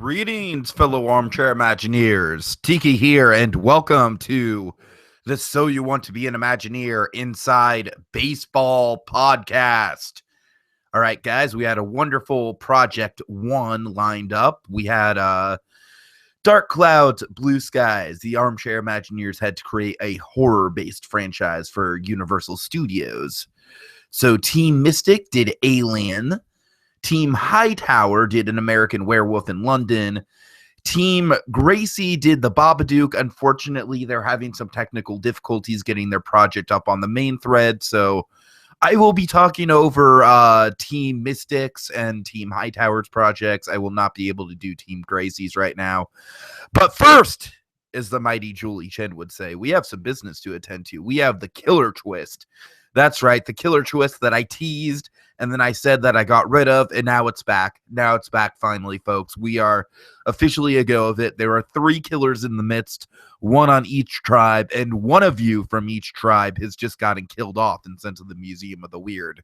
Greetings, fellow armchair Imagineers. Tiki here, and welcome to the So You Want to Be an Imagineer Inside Baseball podcast. All right, guys, we had a wonderful Project 1 lined up. We had Dark Clouds, Blue Skies. The armchair Imagineers had to create a horror-based franchise for Universal Studios. So Team Mystic did Alien. Team Hightower did An American Werewolf in London. Team Gracie did The Babadook. Unfortunately, they're having some technical difficulties getting their project up on the main thread, so I will be talking over Team Mystics and Team Hightower's projects. I will not be able to do Team Gracie's right now. But first, as the mighty Julie Chen would say, we have some business to attend to. We have the killer twist. That's right, the killer twist that I teased, and then I said that I got rid of, and now it's back. Now it's back finally, folks. We are officially a go of it. There are 3 killers in the midst, 1 on each tribe, and one of you from each tribe has just gotten killed off and sent to the Museum of the Weird.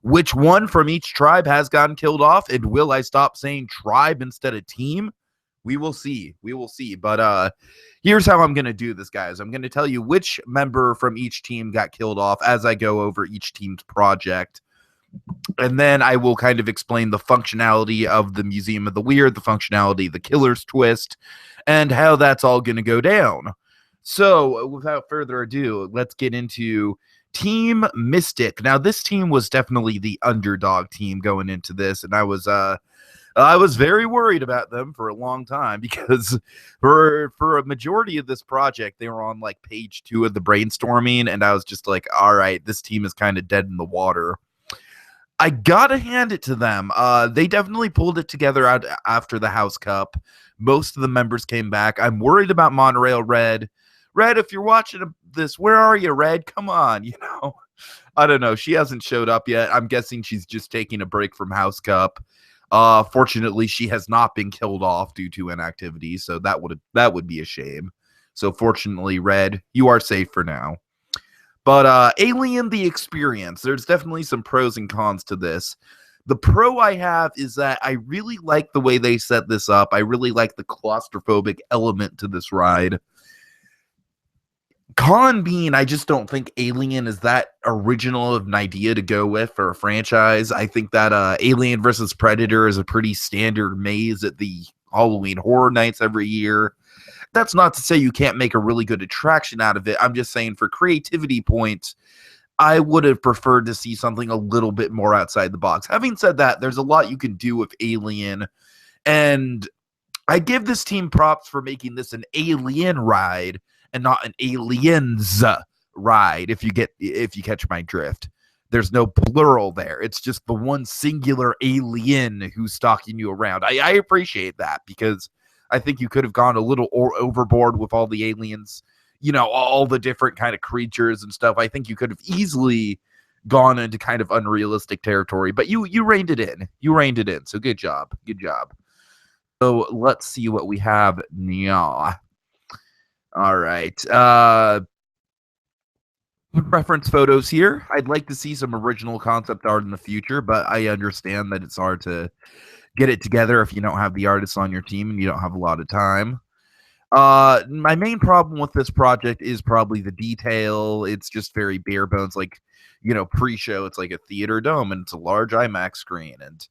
Which one from each tribe has gotten killed off, and will I stop saying tribe instead of team? We will see. We will see. But here's how I'm going to do this, guys. I'm going to tell you which member from each team got killed off as I go over each team's project. And then I will kind of explain the functionality of the Museum of the Weird, the functionality of the killer's twist, and how that's all going to go down. So without further ado, let's get into Team Mystic. Now, this team was definitely the underdog team going into this, and I was very worried about them for a long time because for a majority of this project, they were on like page 2 of the brainstorming, and I was just like, all right, this team is kind of dead in the water. I gotta hand it to them. They definitely pulled it together out after the House Cup. Most of the members came back. I'm worried about Monorail Red. Red, if you're watching this, where are you, Red? Come on, I don't know. She hasn't showed up yet. I'm guessing she's just taking a break from House Cup. Fortunately, she has not been killed off due to inactivity, so that would be a shame. So fortunately, Red, you are safe for now. But Alien the Experience, there's definitely some pros and cons to this. The pro I have is that I really like the way they set this up. I really like the claustrophobic element to this ride. Con being, I just don't think Alien is that original of an idea to go with for a franchise. I think that Alien versus Predator is a pretty standard maze at the Halloween Horror Nights every year. That's not to say you can't make a really good attraction out of it. I'm just saying for creativity points, I would have preferred to see something a little bit more outside the box. Having said that, there's a lot you can do with Alien, and I give this team props for making this an alien ride and not an aliens ride, if you catch my drift. There's no plural there. It's just the one singular alien who's stalking you around. I appreciate that because I think you could have gone a little overboard with all the aliens, all the different kind of creatures and stuff. I think you could have easily gone into kind of unrealistic territory, but you reined it in. You reined it in. So good job. Good job. So let's see what we have now. All right. Reference photos here. I'd like to see some original concept art in the future, but I understand that it's hard to get it together if you don't have the artists on your team and you don't have a lot of time. My main problem with this project is probably the detail. It's just very bare bones, like, pre-show. It's like a theater dome and it's a large IMAX screen. And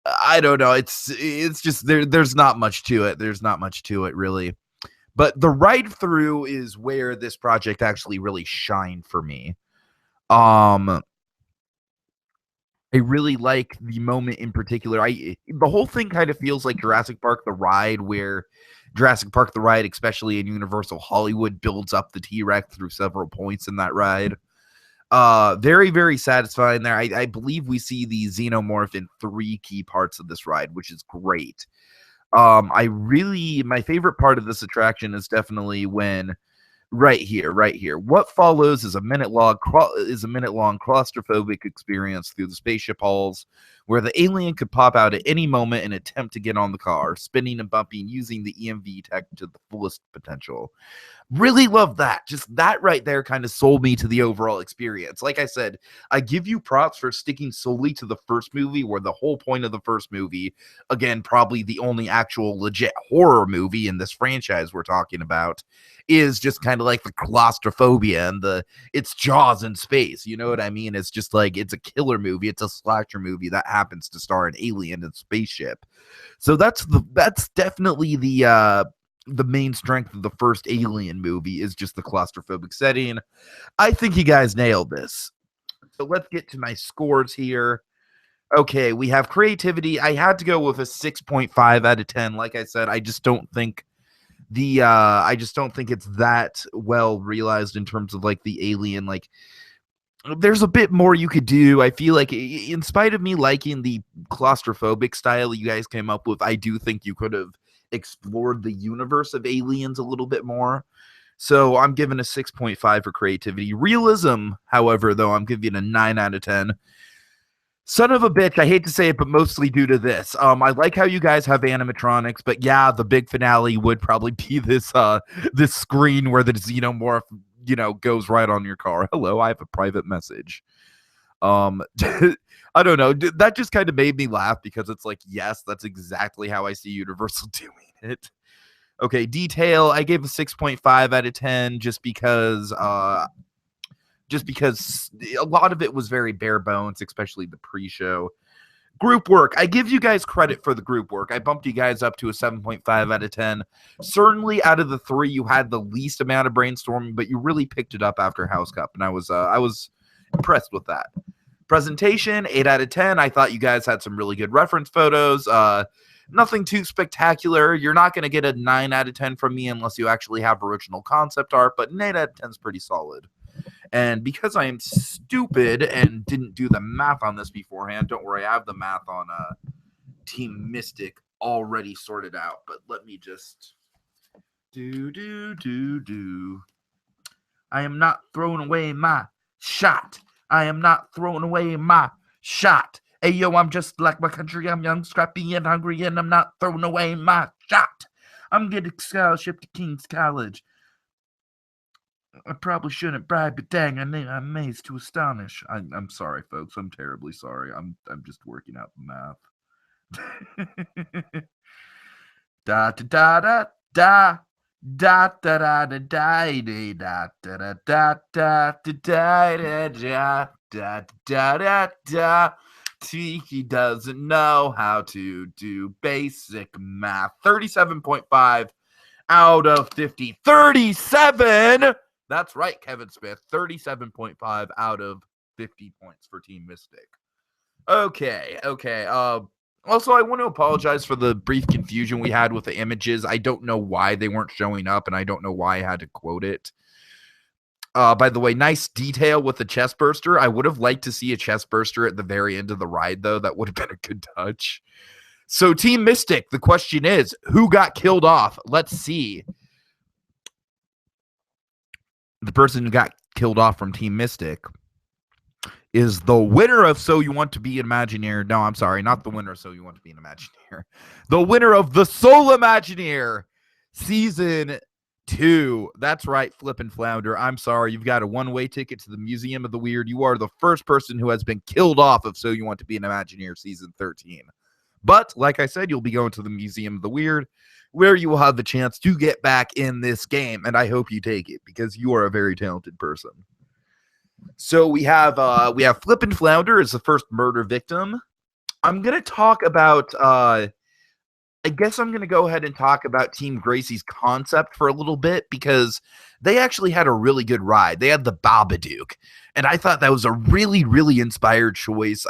I don't know. It's just there's not much to it. There's not much to it, really. But the ride through is where this project actually really shined for me. I really like the moment in particular. The whole thing kind of feels like Jurassic Park the Ride, where Jurassic Park the Ride, especially in Universal Hollywood, builds up the T-Rex through several points in that ride. Very, very satisfying there. I believe we see the Xenomorph in 3 key parts of this ride, which is great. My favorite part of this attraction is definitely when right here. What follows is a minute long claustrophobic experience through the spaceship halls where the alien could pop out at any moment and attempt to get on the car, spinning and bumping using the EMV tech to the fullest potential. Really love that. Just that right there kind of sold me to the overall experience. Like I said, I give you props for sticking solely to the first movie, where the whole point of the first movie, again, probably the only actual legit horror movie in this franchise we're talking about, is just kind of like the claustrophobia and it's Jaws in space. You know what I mean? It's just like, it's a killer movie. It's a slasher movie that happens to star an alien and spaceship. So that's definitely the main strength of the first Alien movie, is just the claustrophobic setting. I think you guys nailed this. So let's get to my scores here. Okay, we have creativity. I had to go with a 6.5 out of 10. Like I said, I just don't think it's that well realized in terms of like the alien. Like, there's a bit more you could do. I feel like, in spite of me liking the claustrophobic style you guys came up with, I do think you could have explored the universe of aliens a little bit more. So I'm giving a 6.5 for creativity. Realism, however, though, I'm giving a 9 out of 10. Son of a bitch, I hate to say it, but mostly due to this. I like how you guys have animatronics, but yeah, the big finale would probably be this screen where the xenomorph, goes right on your car. Hello, I have a private message. I don't know. That just kind of made me laugh, because it's like, yes, that's exactly how I see Universal doing it. Okay, detail, I gave a 6.5 out of 10 just because a lot of it was very bare bones, especially the pre-show. Group work, I give you guys credit for the group work. I bumped you guys up to a 7.5 out of 10. Certainly out of the three, you had the least amount of brainstorming, but you really picked it up after House Cup, and I was impressed with that. Presentation, 8 out of 10. I thought you guys had some really good reference photos. Nothing too spectacular. You're not going to get a 9 out of 10 from me unless you actually have original concept art, but an 8 out of 10 is pretty solid. And because I am stupid and didn't do the math on this beforehand, don't worry, I have the math on Team Mystic already sorted out, but let me just I am not throwing away my shot. I am not throwing away my shot. Hey, yo, I'm just like my country. I'm young, scrappy, and hungry, and I'm not throwing away my shot. I'm getting a scholarship to King's College. I probably shouldn't brag, but dang, I'm amazed to astonish. I'm sorry, folks. I'm terribly sorry. I'm just working out the math. Da da da da. Da da da da da da da da da da da da da da. Tiki doesn't know how to do basic math. 37.5 out of 50. 37. That's right, Kevin Smith. 37.5 out of 50 points for Team Mystic. Okay. Also, I want to apologize for the brief confusion we had with the images. I don't know why they weren't showing up, and I don't know why I had to quote it. By the way, nice detail with the chest burster. I would have liked to see a chest burster at the very end of the ride, though. That would have been a good touch. So, Team Mystic, the question is, who got killed off? Let's see. The person who got killed off from Team Mystic is the winner of So You Want to Be an Imagineer. No, I'm sorry, not the winner of So You Want to Be an Imagineer. The winner of the Soul Imagineer Season 2. That's right, Flip and Flounder. I'm sorry, you've got a one-way ticket to the Museum of the Weird. You are the first person who has been killed off of So You Want to Be an Imagineer Season 13. But, like I said, you'll be going to the Museum of the Weird, where you will have the chance to get back in this game, and I hope you take it, because you are a very talented person. So we have Flip and Flounder as the first murder victim. I'm going to talk about, I guess I'm going to go ahead and talk about Team Gracie's concept for a little bit, because they actually had a really good ride. They had the Babadook, and I thought that was a really, really inspired choice.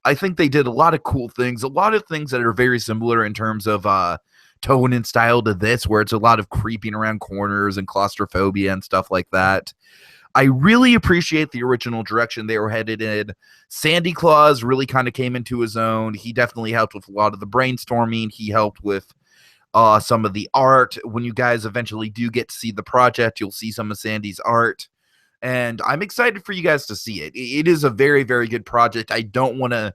I think they did a lot of cool things, a lot of things that are very similar in terms of tone and style to this, where it's a lot of creeping around corners and claustrophobia and stuff like that. I really appreciate the original direction they were headed in. Sandy Claus really kind of came into his own. He definitely helped with a lot of the brainstorming. He helped with some of the art. When you guys eventually do get to see the project, you'll see some of Sandy's art. And I'm excited for you guys to see it. It is a very, very good project. I don't want to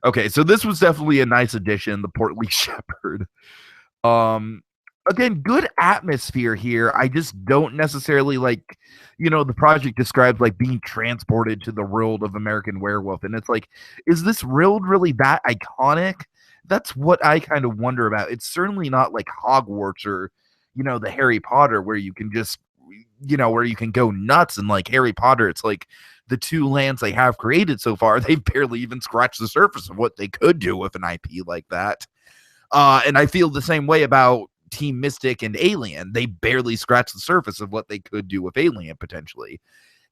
Okay, so this was definitely a nice addition, the portly shepherd. Um, Again, good atmosphere here. I just don't necessarily like, the project describes like being transported to the world of American Werewolf, and it's like, is this world really that iconic? That's what I kind of wonder about. It's certainly not like Hogwarts or, the Harry Potter where you can just, where you can go nuts, and like Harry Potter, it's like the two lands they have created so far, they've barely even scratched the surface of what they could do with an IP like that. And I feel the same way about Team Mystic and Alien. They barely scratch the surface of what they could do with Alien potentially.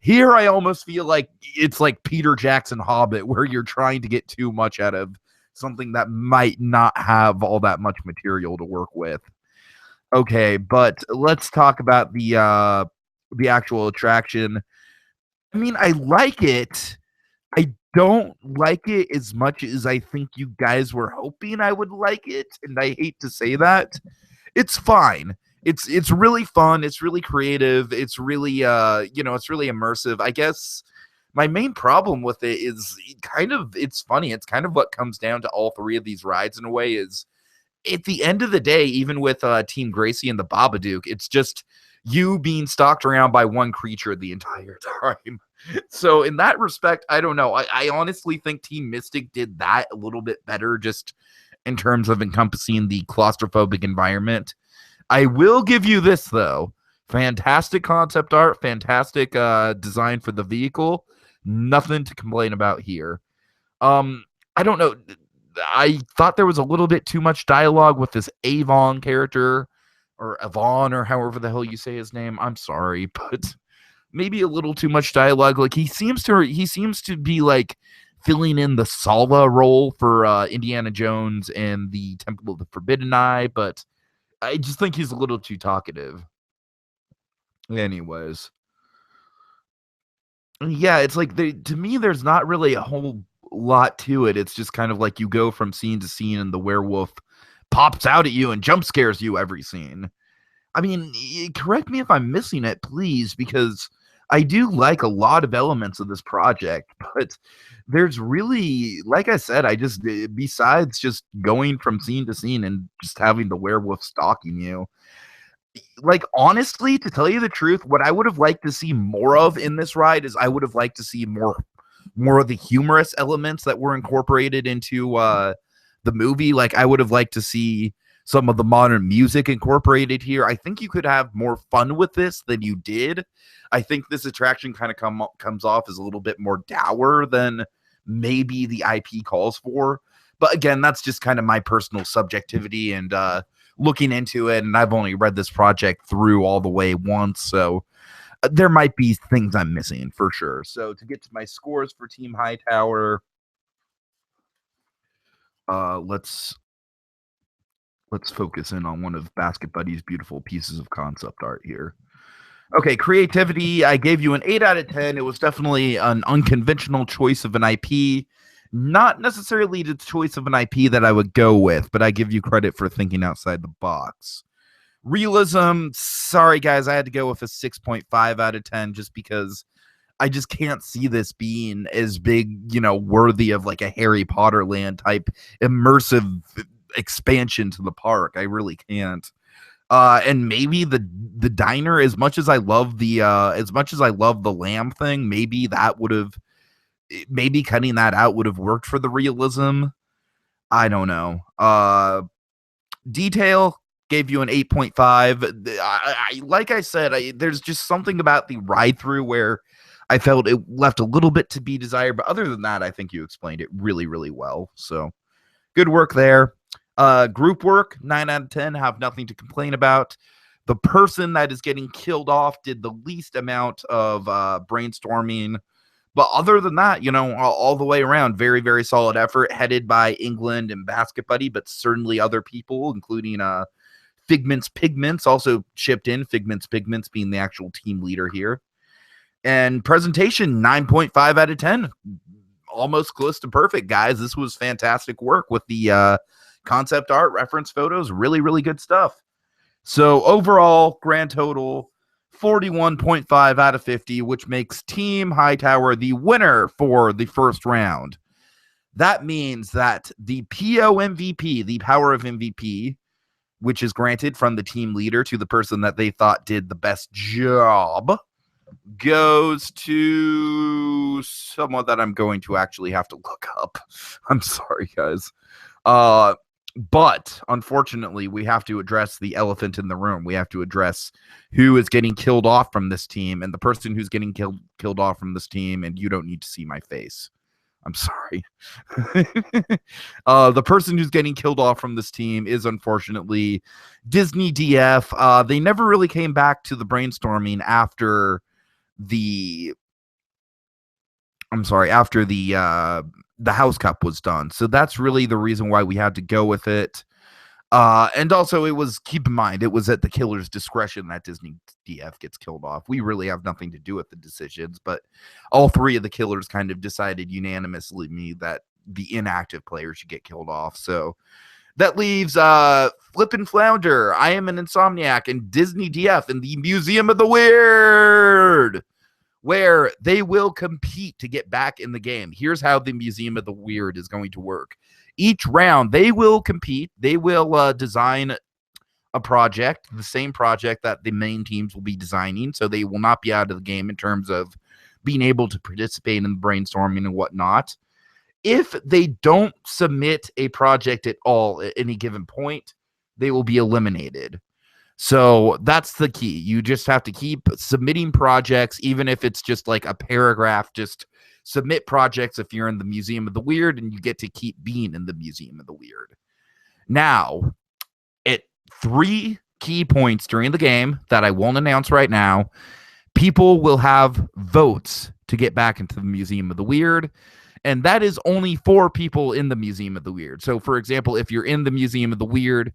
Here, I almost feel like it's like Peter Jackson Hobbit, where you're trying to get too much out of something that might not have all that much material to work with. Okay, but let's talk about the actual attraction. I mean, I like it. I don't like it as much as I think you guys were hoping I would like it, and I hate to say that. It's fine. It's really fun, it's really creative, it's really it's really immersive. I guess my main problem with it is it's funny. It's kind of what comes down to all three of these rides in a way is at the end of the day, even with Team Gracie and the Babadook, it's just you being stalked around by one creature the entire time. So in that respect, I don't know. I honestly think Team Mystic did that a little bit better just in terms of encompassing the claustrophobic environment. I will give you this, though. Fantastic concept art, fantastic design for the vehicle. Nothing to complain about here. I don't know. I thought there was a little bit too much dialogue with this Avon character, or Avon, or however the hell you say his name. I'm sorry, but maybe a little too much dialogue. Like he seems to be like filling in the Salva role for Indiana Jones and the Temple of the Forbidden Eye, but I just think he's a little too talkative. Anyways, yeah, it's like to me, there's not really a whole lot to it. It's just kind of like you go from scene to scene, and the werewolf pops out at you and jump scares you every scene. I mean, correct me if I'm missing it, please, because I do like a lot of elements of this project, but there's really, like I said, besides just going from scene to scene and just having the werewolf stalking you, like, honestly, to tell you the truth, what I would have liked to see more of in this ride is I would have liked to see more of the humorous elements that were incorporated into the movie. Like, I would have liked to see some of the modern music incorporated here. I think you could have more fun with this than you did. I think this attraction kind of comes off as a little bit more dour than maybe the IP calls for. But again, that's just kind of my personal subjectivity and looking into it. And I've only read this project through all the way once, so there might be things I'm missing for sure. So to get to my scores for Team Hightower, let's focus in on one of Basket Buddy's beautiful pieces of concept art here. Okay, creativity, I gave you an 8 out of 10. It was definitely an unconventional choice of an IP. Not necessarily the choice of an IP that I would go with, but I give you credit for thinking outside the box. Realism, sorry guys, I had to go with a 6.5 out of 10 just because I just can't see this being as big, worthy of like a Harry Potter land type immersive expansion to the park. I really can't. And maybe the diner, as much as I love the lamb thing, maybe cutting that out would have worked for the realism. I don't know. Detail, gave you an 8.5. Like I said, there's just something about the ride through where I felt it left a little bit to be desired, but other than that, I think you explained it really, really well. So good work there. Group work, 9 out of 10, have nothing to complain about. The person that is getting killed off did the least amount of brainstorming. But other than that, all the way around, very, very solid effort headed by England and Basket Buddy, but certainly other people, including Figment's Pigments also chipped in. Figment's Pigments being the actual team leader here. And presentation, 9.5 out of 10. Almost close to perfect, guys. This was fantastic work with the concept art, reference photos, really, really good stuff. So overall, grand total, 41.5 out of 50, which makes Team Hightower the winner for the first round. that means that the PO MVP, the power of MVP, which is granted from the team leader to the person that they thought did the best job, goes to someone that I'm going to actually have to look up. I'm sorry, guys. But unfortunately, we have to address the elephant in the room. We have to address who is getting killed off from this team, and the person who's getting killed off from this team, and you don't need to see my face. I'm sorry. The person who's getting killed off from this team is unfortunately Disney DF. They never really came back to the brainstorming after the House Cup was done. So that's really the reason why we had to go with it. And also keep in mind, it was at the killer's discretion that Disney DF gets killed off. We really have nothing to do with the decisions, but all three of the killers kind of decided unanimously that the inactive player should get killed off. So that leaves Flip and Flounder, I Am an Insomniac, and Disney DF in the Museum of the Weird, where they will compete to get back in the game. Here's how the Museum of the Weird is going to work. Each round, they will compete. They will design a project, the same project that the main teams will be designing, so they will not be out of the game in terms of being able to participate in the brainstorming and whatnot. If they don't submit a project at all at any given point, they will be eliminated. So that's the key. You just have to keep submitting projects, even if it's just like a paragraph. Just submit projects if you're in the Museum of the Weird, and you get to keep being in the Museum of the Weird. Now, at 3 key points during the game that I won't announce right now, people will have votes to get back into the Museum of the Weird. And that is only 4 people in the Museum of the Weird. So, for example, if you're in the Museum of the Weird,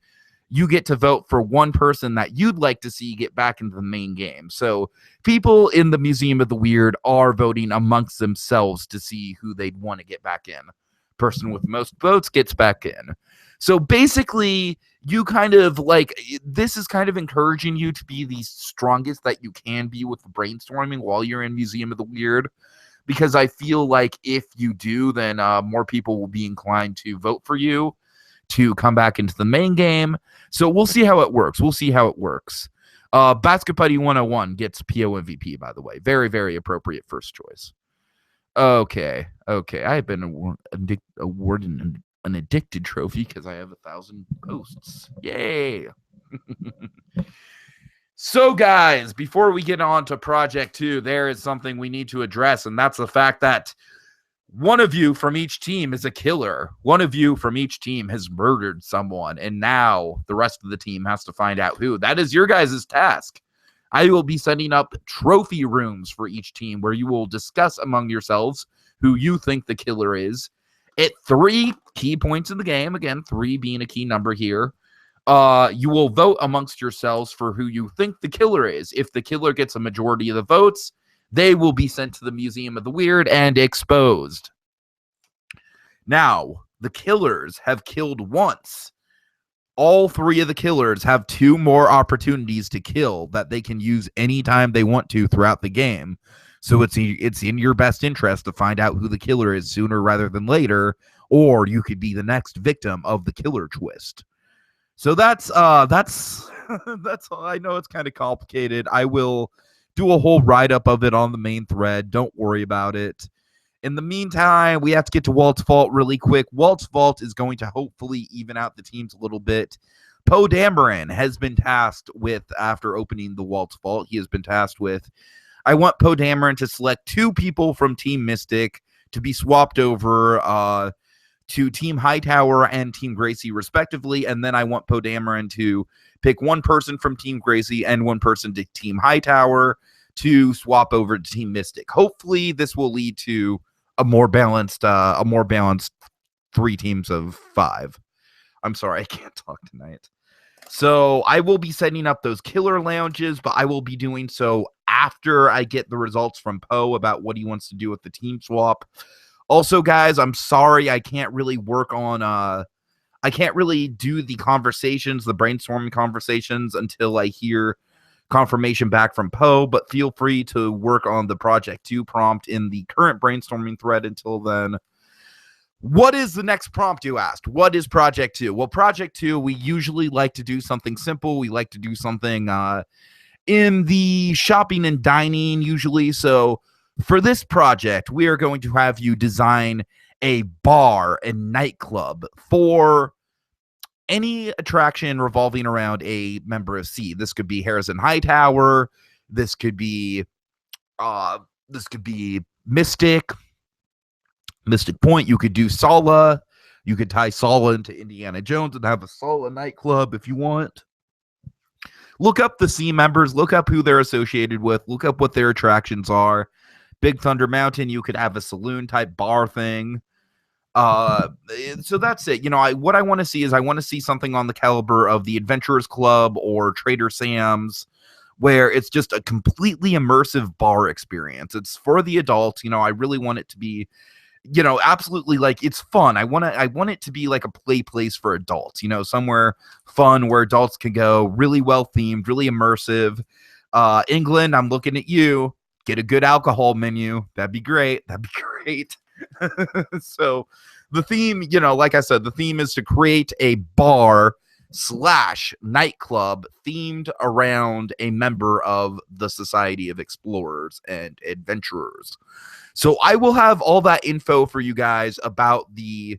you get to vote for one person that you'd like to see get back into the main game. So people in the Museum of the Weird are voting amongst themselves to see who they'd want to get back in. Person with the most votes gets back in. So basically, you kind of this is kind of encouraging you to be the strongest that you can be with the brainstorming while you're in Museum of the Weird. Because I feel like if you do, then more people will be inclined to vote for you to come back into the main game. So we'll see how it works. Basket Buddy 101 gets PO MVP, by the way. Very, very appropriate first choice. Okay. I've been awarded an addicted trophy because I have 1,000 posts. Yay. So, guys, before we get on to Project 2, there is something we need to address, and that's the fact that one of you from each team is a killer. One of you from each team has murdered someone, and now the rest of the team has to find out who. That is your guys' task. I will be setting up trophy rooms for each team where you will discuss among yourselves who you think the killer is. At 3 key points in the game, again, 3 being a key number here, you will vote amongst yourselves for who you think the killer is. If the killer gets a majority of the votes, they will be sent to the Museum of the Weird and exposed. Now, the killers have killed once. All 3 of the killers have 2 more opportunities to kill that they can use anytime they want to throughout the game. So it's in your best interest to find out who the killer is sooner rather than later, or you could be the next victim of the killer twist. So that's that's all. I know it's kind of complicated. I will do a whole write-up of it on the main thread. Don't worry about it. In the meantime, we have to get to Walt's Vault really quick. Walt's Vault is going to hopefully even out the teams a little bit. Poe Dameron has been tasked with, after opening the Walt's Vault, he has been tasked with, I want Poe Dameron to select 2 people from Team Mystic to be swapped over to Team Hightower and Team Gracie, respectively. And then I want Poe Dameron to pick 1 person from Team Gracie and 1 person to Team Hightower to swap over to Team Mystic. Hopefully, this will lead to a more balanced 3 teams of 5. I'm sorry, I can't talk tonight. So I will be setting up those killer lounges, but I will be doing so after I get the results from Poe about what he wants to do with the team swap. Also, guys, I'm sorry I can't really work on I can't really do the conversations, the brainstorming conversations, until I hear confirmation back from Poe, but feel free to work on the Project 2 prompt in the current brainstorming thread until then. What is the next prompt, you asked? What is Project 2? Well, Project 2, we usually like to do something simple. We like to do something in the shopping and dining usually. So for this project, we are going to have you design a bar and nightclub for any attraction revolving around a member of C. This could be Harrison Hightower. This could be Mystic Point. You could do Sala. You could tie Sala into Indiana Jones and have a Sala nightclub if you want. Look up the C members. Look up who they're associated with. Look up what their attractions are. Big Thunder Mountain, you could have a saloon type bar thing. So that's it. What I want to see is I want to see something on the caliber of the Adventurers Club or Trader Sam's, where it's just a completely immersive bar experience. It's for the adults. I really want it to be, absolutely, like, it's fun. I want it to be like a play place for adults, somewhere fun where adults can go, really well themed, really immersive. England, I'm looking at you. Get a good alcohol menu. That'd be great. So the theme, like I said, the theme is to create a bar / nightclub themed around a member of the Society of Explorers and Adventurers. So I will have all that info for you guys about the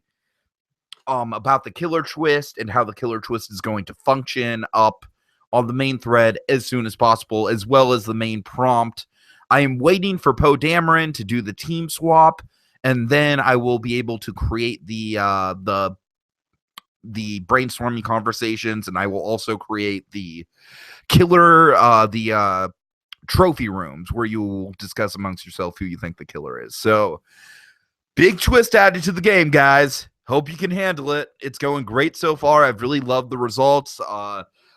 killer twist and how the killer twist is going to function up on the main thread as soon as possible, as well as the main prompt. I am waiting for Poe Dameron to do the team swap, and then I will be able to create the brainstorming conversations, and I will also create the killer, trophy rooms where you will discuss amongst yourself who you think the killer is. So, big twist added to the game, guys. Hope you can handle it. It's going great so far. I've really loved the results.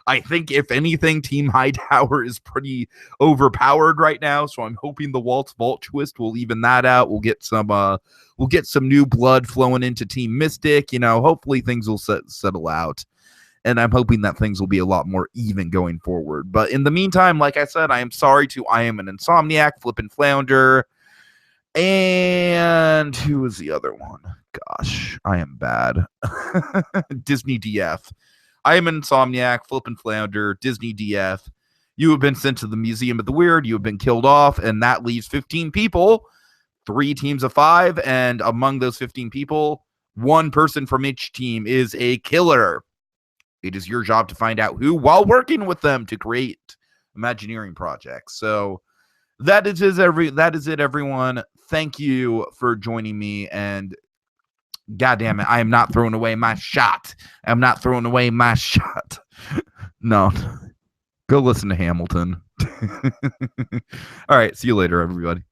I think, if anything, Team Hightower is pretty overpowered right now, so I'm hoping the Waltz Vault twist will even that out. We'll get some new blood flowing into Team Mystic. Hopefully things will settle out, and I'm hoping that things will be a lot more even going forward. But in the meantime, like I said, I am sorry to I Am an Insomniac, Flip and Flounder, and who was the other one? Gosh, I am bad. Disney DF. I Am an Insomniac, Flip and Flounder, Disney DF. You have been sent to the Museum of the Weird. You have been killed off, and that leaves 15 people, 3 teams of 5, and among those 15 people, 1 person from each team is a killer. It is your job to find out who, while working with them to create Imagineering projects. So that is it, everyone. Thank you for joining me, and God damn it, I am not throwing away my shot. No. Go listen to Hamilton. All right, see you later, everybody.